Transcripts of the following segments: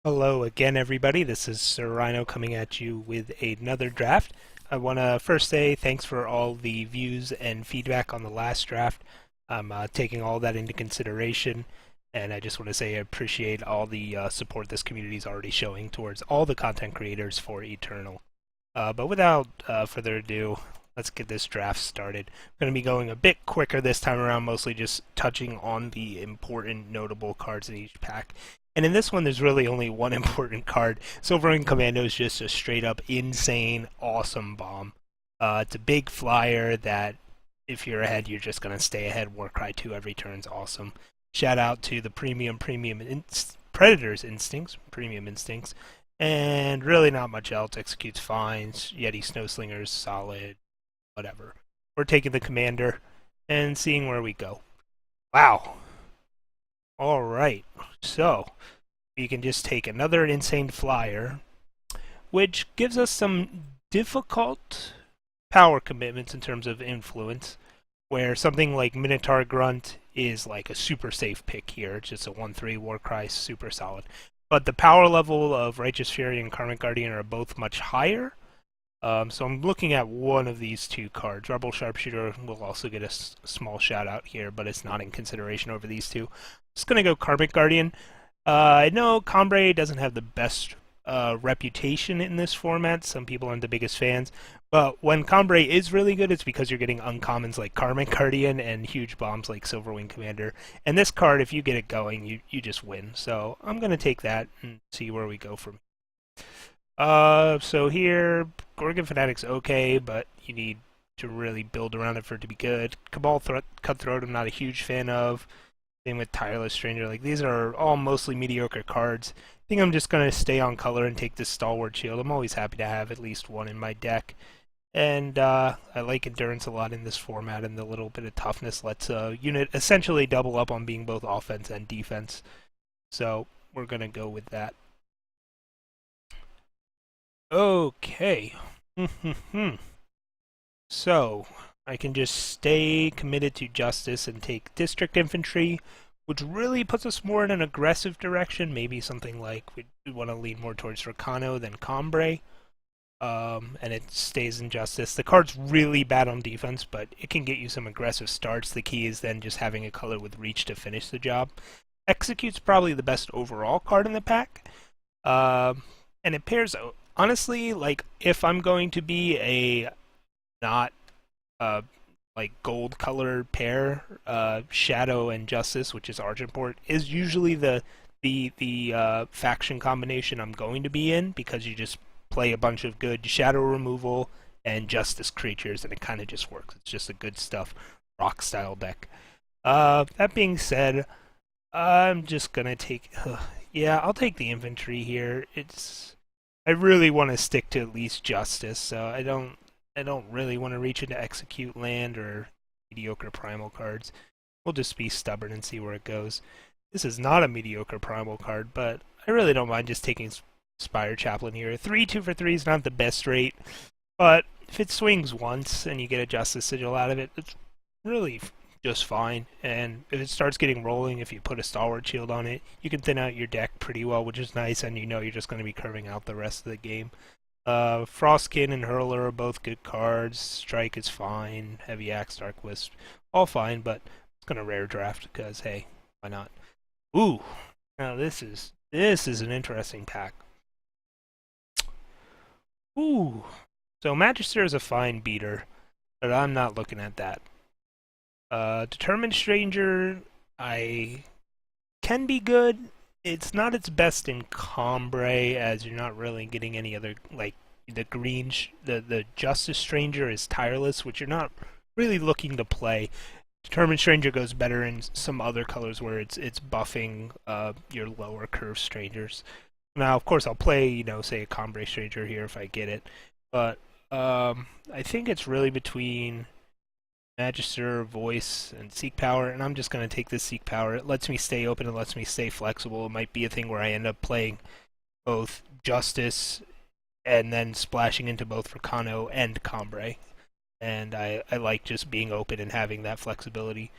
Hello again, everybody. This is Sir Rhino coming at you with another draft. I want to first say thanks for all the views and feedback on the last draft. I'm taking all that into consideration, and I just want to say I appreciate all the support this community is already showing towards all the content creators for Eternal. But without further ado, let's get this draft started. I'm going to be going a bit quicker this time around, mostly just touching on the important, notable cards in each pack. And in this one, there's really only one important card. Silverwing Commando is just a straight up insane, awesome bomb. It's a big flyer that if you're ahead, you're just going to stay ahead. Warcry 2 every turn's awesome. Shout out to the Predator's Instincts, Premium Instincts. And really not much else. Executes fines, Yeti Snowslingers, solid, whatever. We're taking the Commander and seeing where we go. Wow. Alright, so you can just take another insane flyer, which gives us some difficult power commitments in terms of influence, where something like Minotaur Grunt is like a super safe pick here. It's just a 1-3 Warcry, super solid. But the power level of Righteous Fury and Karmic Guardian are both much higher. So I'm looking at one of these two cards. Rebel Sharpshooter will also get a small shout out here, but it's not in consideration over these two. Just going to go Karmic Guardian. I know Cambrai doesn't have the best reputation in this format. Some people aren't the biggest fans. But when Cambrai is really good, it's because you're getting uncommons like Karmic Guardian and huge bombs like Silverwing Commander. And this card, if you get it going, you just win. So I'm going to take that and see where we go from. So here, Gorgon Fanatic's okay, but you need to really build around it for it to be good. Cabal Cutthroat, I'm not a huge fan of. Same with Tireless Stranger. Like, these are all mostly mediocre cards. I think I'm just going to stay on color and take this Stalwart Shield. I'm always happy to have at least one in my deck. And I like Endurance a lot in this format, and the little bit of toughness lets a unit essentially double up on being both offense and defense. So we're going to go with that. Okay. So, I can just stay committed to Justice and take District Infantry, which really puts us more in an aggressive direction. Maybe something like we want to lean more towards Ricano than Cambrai. And it stays in Justice. The card's really bad on defense, but it can get you some aggressive starts. The key is then just having a color with reach to finish the job. Execute's probably the best overall card in the pack. And it pairs, honestly, like, if I'm going to be a not like gold color pair, Shadow and Justice, which is Argentport, is usually the faction combination I'm going to be in, because you just play a bunch of good Shadow removal and Justice creatures, and it kind of just works. It's just a good stuff rock style deck. That being said, I'm just gonna take. Yeah, I'll take the infantry here. I really want to stick to at least Justice, so I don't really want to reach into Execute Land or mediocre Primal cards. We'll just be stubborn and see where it goes. This is not a mediocre Primal card, but I really don't mind just taking Spire Chaplain here. 3-2 for 3 is not the best rate, but if it swings once and you get a Justice Sigil out of it, it's really just fine. And if it starts getting rolling, if you put a Stalwart Shield on it, you can thin out your deck pretty well, which is nice, and you know you're just going to be curving out the rest of the game. Frostkin and Hurler are both good cards. Strike is fine. Heavy Axe, Dark Wisp, all fine, but it's going to rare draft because, hey, why not? Ooh, now this is an interesting pack. Ooh, so Magister is a fine beater, but I'm not looking at that. Determined Stranger, I can be good. It's not its best in Cambrai, as you're not really getting any other, like, the green, the Justice Stranger is Tireless, which you're not really looking to play. Determined Stranger goes better in some other colors where it's buffing your lower curve strangers. Now, of course, I'll play, say a Cambrai Stranger here if I get it, but I think it's really between Magister, Voice, and Seek Power, and I'm just going to take this Seek Power. It lets me stay open, it lets me stay flexible. It might be a thing where I end up playing both Justice and then splashing into both Ricano and Cambrai. And I like just being open and having that flexibility.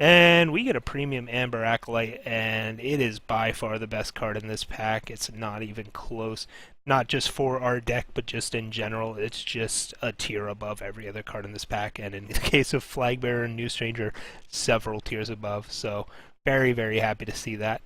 And we get a premium Amber Acolyte, and it is by far the best card in this pack. It's not even close. Not just for our deck, but just in general. It's just a tier above every other card in this pack. And in the case of Flagbearer and New Stranger, several tiers above. So very, very happy to see that.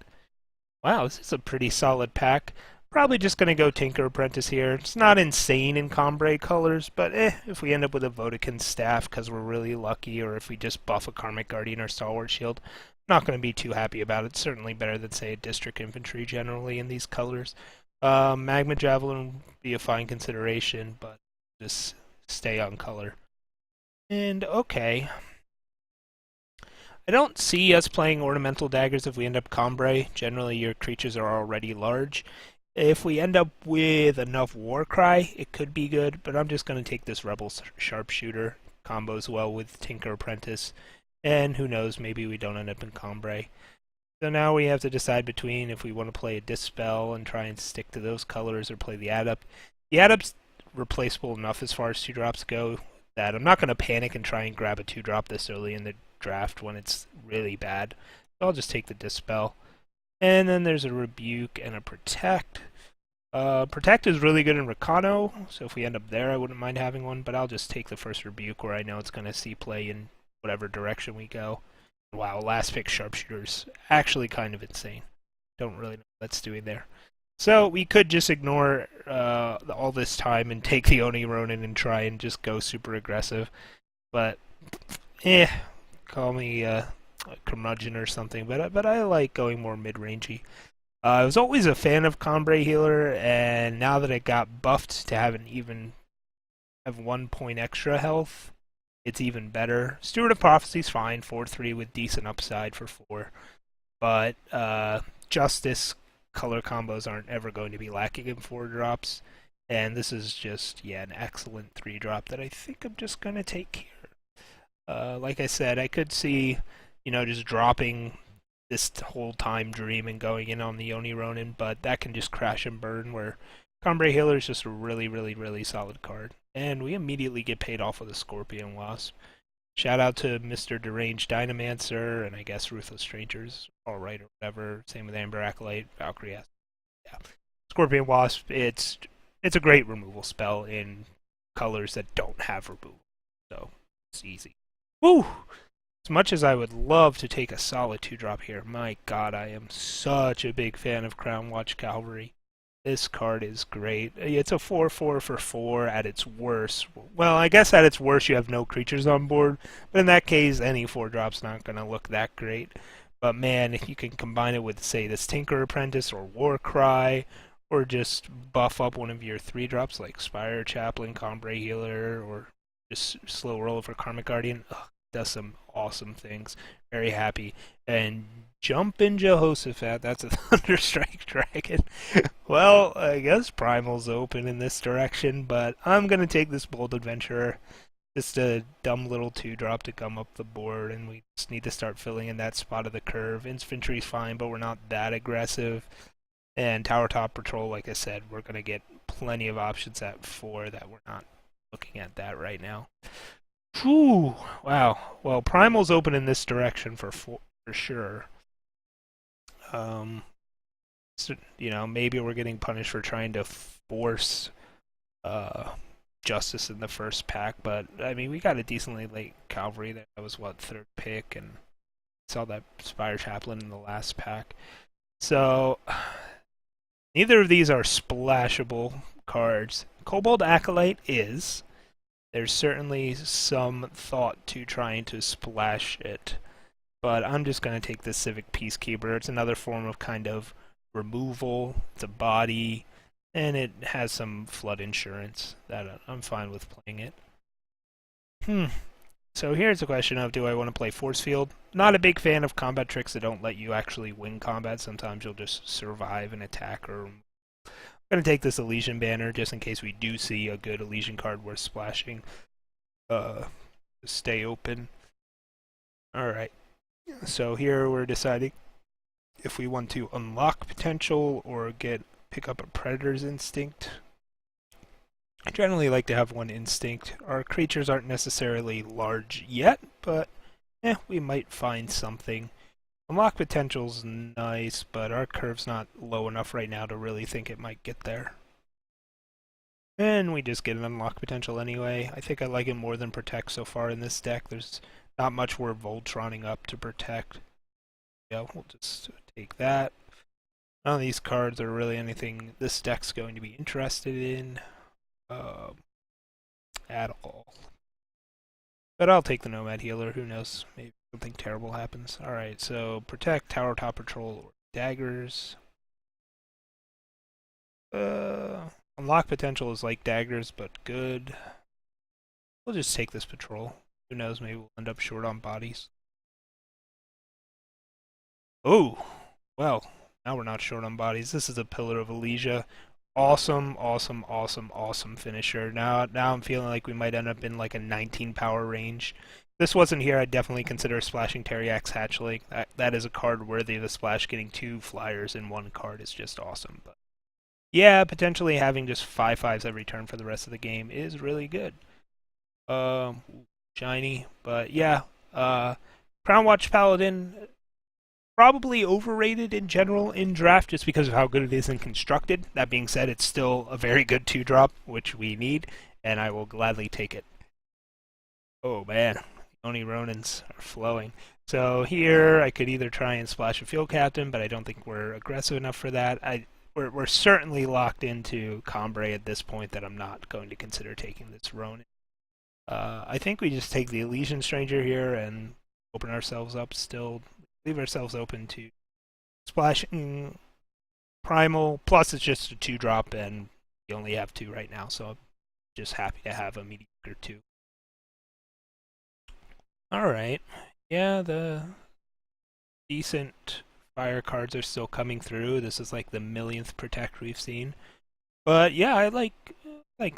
Wow, this is a pretty solid pack. Probably just going to go Tinker Apprentice here. It's not insane in Combray colors, but if we end up with a Vodkin Staff because we're really lucky, or if we just buff a Karmic Guardian or Stalwart Shield, not going to be too happy about it. Certainly better than, say, a District Infantry generally in these colors. Magma Javelin would be a fine consideration, but just stay on color. And okay. I don't see us playing Ornamental Daggers if we end up Combray. Generally, your creatures are already large. If we end up with enough Warcry, it could be good, but I'm just going to take this Rebel Sharpshooter. Combos well with Tinker Apprentice, and who knows, maybe we don't end up in Combray. So now we have to decide between if we want to play a Dispel and try and stick to those colors, or play the Adept. The Adept's replaceable enough as far as 2-drops go that I'm not going to panic and try and grab a 2-drop this early in the draft when it's really bad. So I'll just take the Dispel. And then there's a Rebuke and a Protect. Protect is really good in Rakano, so if we end up there, I wouldn't mind having one, but I'll just take the first Rebuke where I know it's going to see play in whatever direction we go. Wow, last pick Sharpshooter's actually kind of insane. Don't really know what that's doing there. So we could just ignore all this time and take the Oni Ronin and try and just go super aggressive. But, call me a curmudgeon or something, but I like going more mid-rangey. I was always a fan of Combray Healer, and now that it got buffed to have 1 point extra health, it's even better. Steward of Prophecy's fine, 4/3 with decent upside for 4. But Justice color combos aren't ever going to be lacking in 4-drops. And this is just, an excellent 3-drop that I think I'm just going to take here. Like I said, I could see, just dropping this whole time dream and going in on the Oni Ronin, but that can just crash and burn, where Combray Healer is just a really, really, really solid card. And we immediately get paid off with a Scorpion Wasp. Shout out to Mr. Deranged Dynamancer, and I guess Ruthless Strangers, alright, or whatever. Same with Amber Acolyte, Valkyrie. Yeah. Scorpion Wasp, it's a great removal spell in colors that don't have removal. So, it's easy. Woo! As much as I would love to take a solid 2-drop here, my god, I am such a big fan of Crown Watch Cavalry. This card is great. It's a 4/4 for 4 at its worst. Well, I guess at its worst you have no creatures on board, but in that case, any 4-drop's not going to look that great. But man, if you can combine it with, say, this Tinker Apprentice or Warcry, or just buff up one of your 3-drops like Spire Chaplain, Combray Healer, or just slow roll for Karmic Guardian, does some awesome things. Very happy. And Jumpin' Jehoshaphat, that's a Thunderstrike Dragon. Well, I guess Primal's open in this direction, but I'm going to take this Bold Adventurer. Just a dumb little 2-drop to come up the board, and we just need to start filling in that spot of the curve. Infantry's fine, but we're not that aggressive. And Tower Top Patrol, like I said, we're going to get plenty of options at 4 that we're not looking at that right now. Whew, wow. Well, Primal's open in this direction for sure. So, maybe we're getting punished for trying to force Justice in the first pack, but I mean, we got a decently late Cavalry that was, 3rd pick, and saw that Spire Chaplain in the last pack. So, neither of these are splashable cards. Kobold Acolyte is. There's certainly some thought to trying to splash it, but I'm just going to take this Civic Peacekeeper. It's another form of kind of removal. It's a body, and it has some flood insurance that I'm fine with playing it. So here's the question of, do I want to play Force Field? Not a big fan of combat tricks that don't let you actually win combat. Sometimes you'll just survive an attack. Or I'm going to take this Elysian Banner just in case we do see a good Elysian card worth splashing. Stay open. Alright. So here we're deciding if we want to unlock potential or pick up a Predator's Instinct. I generally like to have one Instinct. Our creatures aren't necessarily large yet, but we might find something. Unlock potential's nice, but our curve's not low enough right now to really think it might get there. And we just get an unlock potential anyway. I think I like it more than protect so far in this deck. There's not much we're Voltroning up to protect. Yeah, we'll just take that. None of these cards are really anything this deck's going to be interested in at all. But I'll take the Nomad Healer. Who knows? Maybe something terrible happens. Alright, so protect, Tower Top Patrol, or daggers. Unlock potential is like daggers, but good. We'll just take this patrol. Who knows? Maybe we'll end up short on bodies. Oh, well, now we're not short on bodies. This is a Pillar of Elysia. Awesome, awesome, awesome, awesome finisher. Now I'm feeling like we might end up in like a 19 power range. If this wasn't here, I'd definitely consider splashing Teriak's Hatchling. That is a card worthy of a splash. Getting 2 flyers in 1 card is just awesome. But yeah, potentially having just 5/5s every turn for the rest of the game is really good. Shiny, but yeah. Crown Watch Paladin, probably overrated in general in draft just because of how good it is in constructed. That being said, it's still a very good 2-drop, which we need, and I will gladly take it. Oh man, Oni Ronins are flowing. So here I could either try and splash a Field Captain, but I don't think we're aggressive enough for that. We're certainly locked into Combray at this point that I'm not going to consider taking this Ronin. I think we just take the Elysian Stranger here and open ourselves up still. Leave ourselves open to splashing Primal. Plus, it's just a 2-drop, and you only have 2 right now, so I'm just happy to have a mediocre 2. Alright. Yeah, the decent fire cards are still coming through. This is like the millionth protect we've seen. But yeah, I like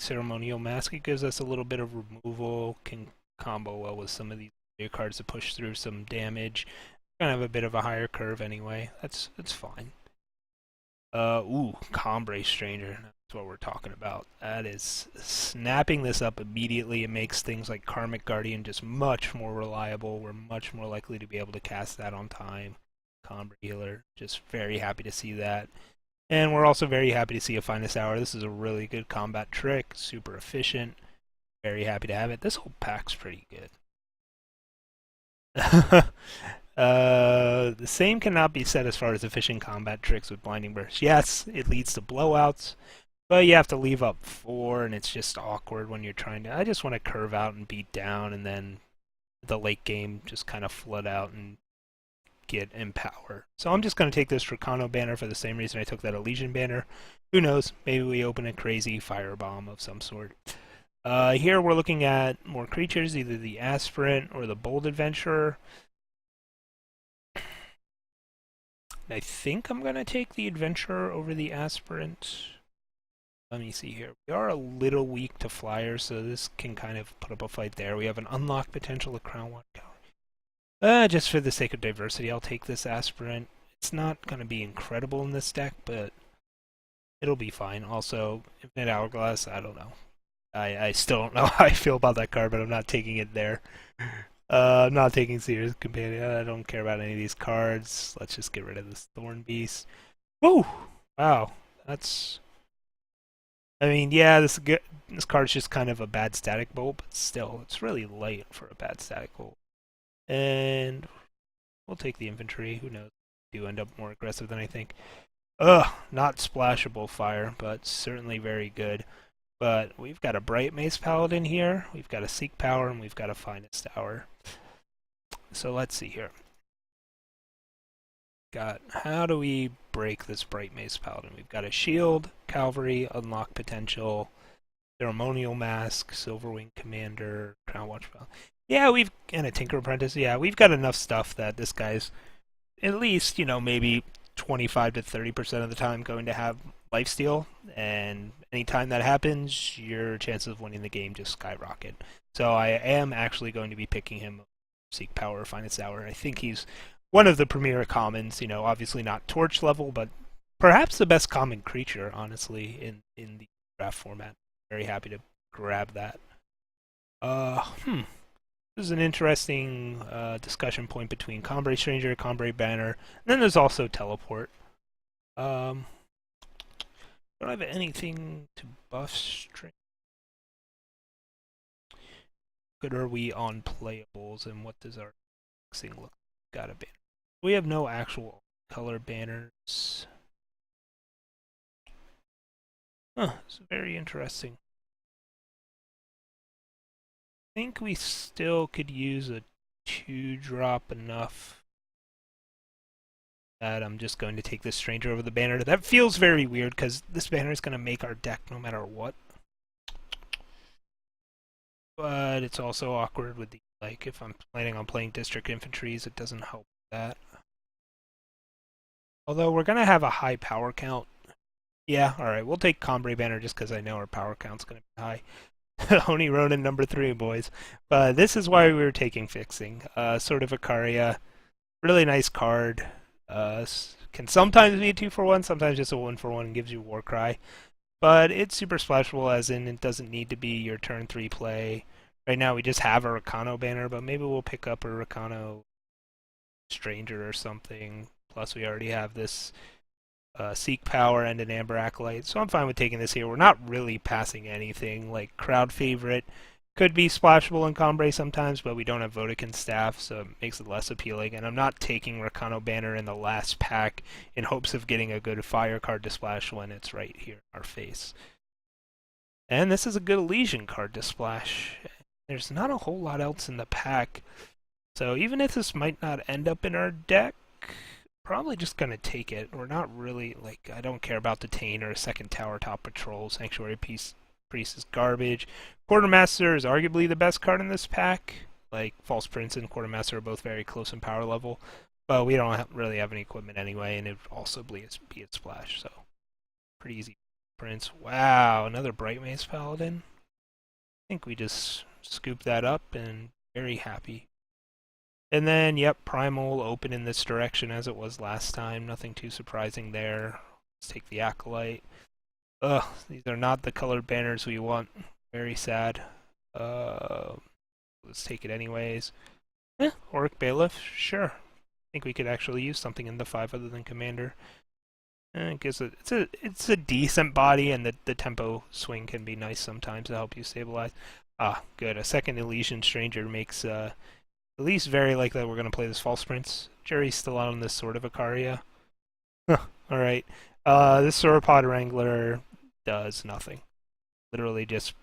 Ceremonial Mask. It gives us a little bit of removal, can combo well with some of these cards to push through some damage. Gonna have a bit of a higher curve anyway. That's fine. Combray Stranger. That's what we're talking about. That is snapping this up immediately. It makes things like Karmic Guardian just much more reliable. We're much more likely to be able to cast that on time. Combray Healer. Just very happy to see that. And we're also very happy to see a Finest Hour. This is a really good combat trick. Super efficient. Very happy to have it. This whole pack's pretty good. The same cannot be said as far as efficient combat tricks with Blinding Burst. Yes, it leads to blowouts, but you have to leave up 4, and it's just awkward when you're trying to... I just want to curve out and beat down, and then the late game just kind of flood out and get Empower. So I'm just going to take this Dracano banner for the same reason I took that Elysian banner. Who knows? Maybe we open a crazy firebomb of some sort. Here we're looking at more creatures, either the Aspirant or the Bold Adventurer. I think I'm going to take the Adventurer over the Aspirant. Let me see here. We are a little weak to flyers, so this can kind of put up a fight there. We have an unlock potential of Crown Watch Tower. Just for the sake of diversity, I'll take this Aspirant. It's not going to be incredible in this deck, but it'll be fine. Also, Infinite Hourglass, I don't know. I still don't know how I feel about that card, but I'm not taking it there. I'm not taking Seer's Companion. I don't care about any of these cards. Let's just get rid of this Thorn Beast. Woo! Wow. That's... I mean, yeah, this card's just kind of a bad Static Bolt, but still, it's really light for a bad Static Bolt. And we'll take the Infantry. Who knows? Do end up more aggressive than I think. Not splashable fire, but certainly very good. But we've got a Bright Mace Paladin here, we've got a Seek Power, and we've got a Finest Hour. So let's see here. How do we break this Bright Mace Paladin? We've got a Shield, Cavalry, Unlock Potential, Ceremonial Mask, Silverwing Commander, Crown Watch Paladin. Yeah, and a Tinker Apprentice. Yeah, we've got enough stuff that this guy's at least, maybe 25 to 30% of the time going to have lifesteal, and anytime that happens, your chances of winning the game just skyrocket. So I am actually going to be picking him Seek Power, Finest Hour. I think he's one of the premier commons, obviously not Torch level, but perhaps the best common creature, honestly, in the draft format. Very happy to grab that. This is an interesting discussion point between Combrei Stranger, Combrei Banner, and then there's also Teleport. Don't have anything to buff Stranger. Good are we on playables, and what does our thing look like? Got a banner. We have no actual color banners. Huh, it's very interesting. I think we still could use a 2-drop enough that I'm just going to take this Stranger over the banner. That feels very weird because this banner is going to make our deck no matter what. But it's also awkward with the, like, if I'm planning on playing District Infantries, it doesn't help that. Although we're going to have a high power count. Yeah, alright, we'll take Combrei Banner just because I know our power count's going to be high. Oni Ronin number 3, boys. But this is why we were taking Fixing. Sort of Icaria. Really nice card. Can sometimes be a 2-for-1, sometimes just a 1-for-1 and gives you Warcry. But it's super splashable, as in it doesn't need to be your turn 3 play. Right now we just have a Ricano banner, but maybe we'll pick up a Ricano Stranger or something. Plus we already have this Seek Power and an Amber Acolyte, so I'm fine with taking this here. We're not really passing anything. Like, crowd favorite could be splashable in Combrei sometimes, but we don't have Vodkin Staff, so it makes it less appealing. And I'm not taking Ricano Banner in the last pack in hopes of getting a good fire card to splash when it's right here in our face. And this is a good Elysian card to splash. There's not a whole lot else in the pack, so even if this might not end up in our deck, probably just gonna take it. We're not really, like, I don't care about Detain or a second Tower Top Patrol. Sanctuary Priest is garbage. Quartermaster is arguably the best card in this pack. Like, False Prince and Quartermaster are both very close in power level, but we don't really have any equipment anyway, and it would also be a splash, so pretty easy. Prince. Wow, another Bright Maze Paladin. I think we just scooped that up and very happy. And then, yep, Primal open in this direction as it was last time. Nothing too surprising there. Let's take the Acolyte. Ugh, these are not the colored banners we want. Very sad. Let's take it anyways. Auric Bailiff, sure. I think we could actually use something in the 5 other than Commander. I guess it's a decent body, and the tempo swing can be nice sometimes to help you stabilize. Ah, good. A second Elysian Stranger makes at least very likely we're going to play this False Prince. Jury's still out on this Sword of Icaria. Alright. This Sauropod Wrangler does nothing. Literally just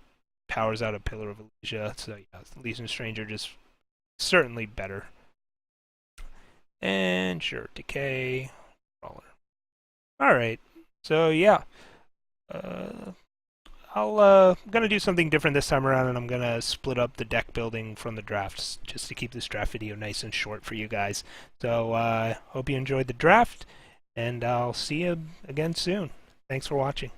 powers out a Pillar of Elysia. So yeah, Elysian Stranger just certainly better. And sure, Decay. Brawler. Alright. So yeah. I'm gonna do something different this time around, and I'm gonna split up the deck building from the drafts just to keep this draft video nice and short for you guys. So hope you enjoyed the draft, and I'll see you again soon. Thanks for watching.